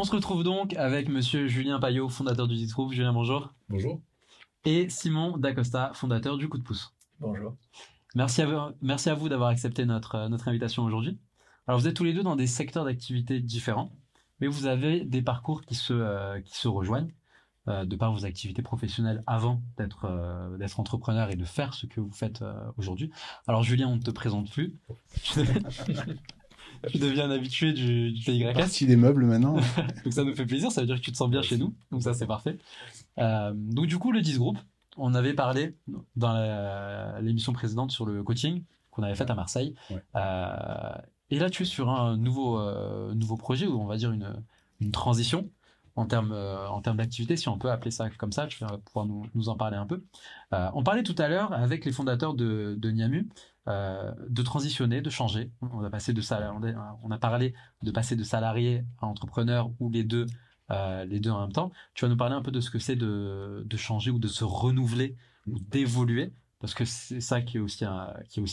On se retrouve donc avec monsieur Julien Payot, fondateur du Ditrouve. Julien, bonjour. Bonjour. Et Simon Dacosta, fondateur du Coup de Pouce. Bonjour. Merci à vous d'avoir accepté notre invitation aujourd'hui. Alors, vous êtes tous les deux dans des secteurs d'activité différents, mais vous avez des parcours qui se rejoignent, de par vos activités professionnelles avant d'être entrepreneur et de faire ce que vous faites aujourd'hui. Alors, Julien, on ne te présente plus. Tu deviens un habitué du TYS. Partie des meubles maintenant. Donc ça nous fait plaisir, ça veut dire que tu te sens bien chez nous. Donc ça, c'est parfait. Donc du coup, le 10 Group, on avait parlé dans l'émission précédente sur le coaching qu'on avait fait à Marseille. Ouais. Et là, tu es sur un nouveau projet, ou on va dire une transition en termes d'activité, si on peut appeler ça comme ça. Tu vas pouvoir nous en parler un peu. On parlait tout à l'heure avec les fondateurs de Niamu de transitionner, de changer. On a parlé de passer de salarié à entrepreneur, ou les deux en même temps. Tu vas nous parler un peu de ce que c'est de changer, ou de se renouveler, ou d'évoluer, parce que c'est ça qui est aussi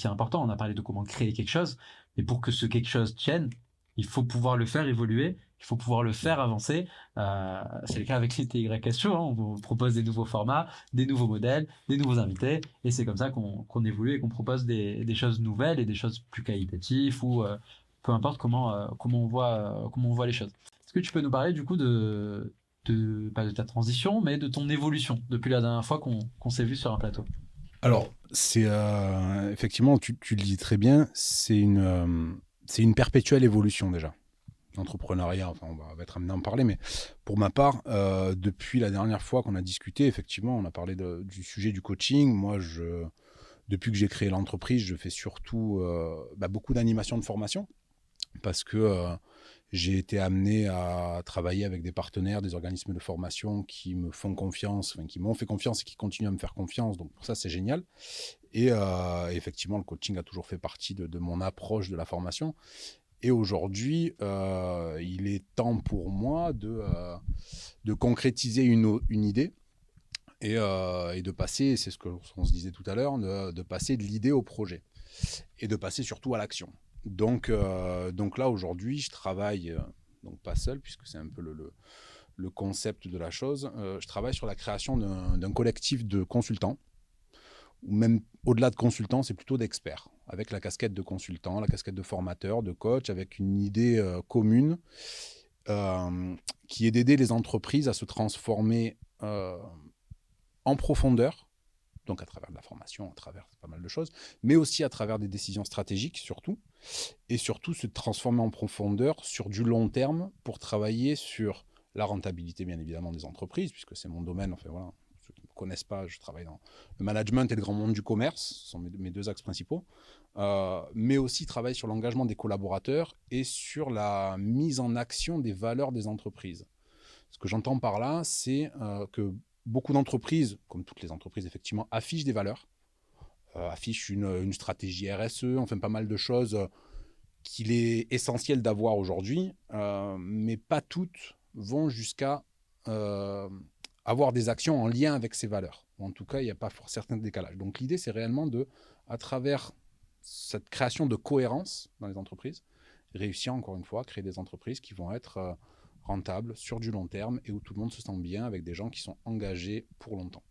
important. On a parlé de comment créer quelque chose, mais pour que ce quelque chose tienne, il faut pouvoir le faire évoluer, il faut pouvoir le faire avancer. C'est le cas avec les TYS Show, hein. On vous propose des nouveaux formats, des nouveaux modèles, des nouveaux invités, et c'est comme ça qu'on évolue et qu'on propose des choses nouvelles et des choses plus qualitatives, ou peu importe comment on voit les choses. Est-ce que tu peux nous parler du coup pas de ta transition, mais de ton évolution depuis la dernière fois qu'on s'est vu sur un plateau? Alors, c'est effectivement, tu le dis très bien, c'est une perpétuelle évolution déjà. L'entrepreneuriat, enfin, on va être amené à en parler, mais pour ma part, depuis la dernière fois qu'on a discuté, effectivement, on a parlé du sujet du coaching. Moi, depuis que j'ai créé l'entreprise, je fais surtout beaucoup d'animation de formation, parce que j'ai été amené à travailler avec des partenaires, des organismes de formation qui me font confiance, enfin, qui m'ont fait confiance et qui continuent à me faire confiance. Donc pour ça, c'est génial. Et effectivement, le coaching a toujours fait partie de mon approche de la formation. Et aujourd'hui, il est temps pour moi de concrétiser une idée et de passer, c'est ce qu'on se disait tout à l'heure, de passer de l'idée au projet et de passer surtout à l'action. Donc là, aujourd'hui, je travaille, donc pas seul, puisque c'est un peu le concept de la chose. Je travaille sur la création d'un collectif de consultants, ou même au-delà de consultants, c'est plutôt d'experts, avec la casquette de consultant, la casquette de formateur, de coach, avec une idée commune qui est d'aider les entreprises à se transformer en profondeur, donc à travers de la formation, à travers pas mal de choses, mais aussi à travers des décisions stratégiques surtout, et surtout se transformer en profondeur sur du long terme pour travailler sur la rentabilité bien évidemment des entreprises, puisque c'est mon domaine, enfin voilà. Ceux qui ne me connaissent pas, je travaille dans le management et le grand monde du commerce, ce sont mes deux axes principaux, mais aussi travailler sur l'engagement des collaborateurs et sur la mise en action des valeurs des entreprises. Ce que j'entends par là, c'est que beaucoup d'entreprises, comme toutes les entreprises effectivement, affichent des valeurs, affichent une stratégie RSE, enfin pas mal de choses qu'il est essentiel d'avoir aujourd'hui, mais pas toutes vont jusqu'à avoir des actions en lien avec ces valeurs. En tout cas, il n'y a pas pour certains décalages. Donc l'idée, c'est réellement à travers cette création de cohérence dans les entreprises, réussir encore une fois à créer des entreprises qui vont être rentables sur du long terme et où tout le monde se sent bien avec des gens qui sont engagés pour longtemps.